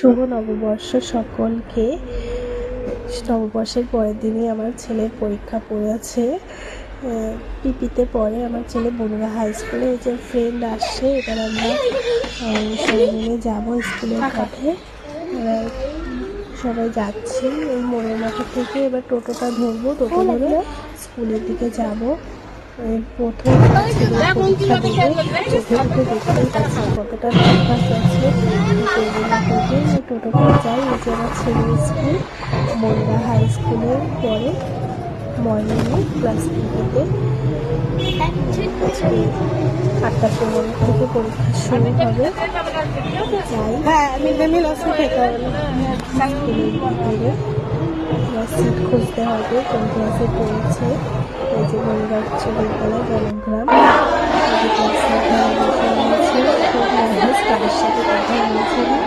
শুভ নববর্ষ সকলকে। নববর্ষের পরের দিনই আমার ছেলের পরীক্ষা পড়েছে। পিপিতে পড়ে আমার ছেলে বনগা হাই স্কুলে। এই যে ফ্রেন্ড আসছে, এবার আমরা সবাই মিলে যাবো স্কুলের পথে। সবাই যাচ্ছি এই মোড়ের মাঠা থেকে। এবার টোটোটা ধরবো, টোটো ধরে স্কুলের দিকে যাব। প্রথম ছেলের পরীক্ষা দেবে, চোখে মুখে দেখতেই পাচ্ছি কতটা নার্ভাস আছে। টোটো করে যাই। এই যে আমার ছেলের স্কুল বনগা হাই স্কুলে পড়ে, মর্নিংয়ে ক্লাস 3-তে। 8:15 থেকে পরীক্ষা শুরু হবে। সিট খুঁজতে হবে কোন ক্লাসে পড়েছে। এই যে বনগা উচ্চ বিদ্যালয় বনগ্রাম। ক্লাসে বসে রয়েছে, খুব নার্ভাস, তাদের সাথে কথা বলছে না।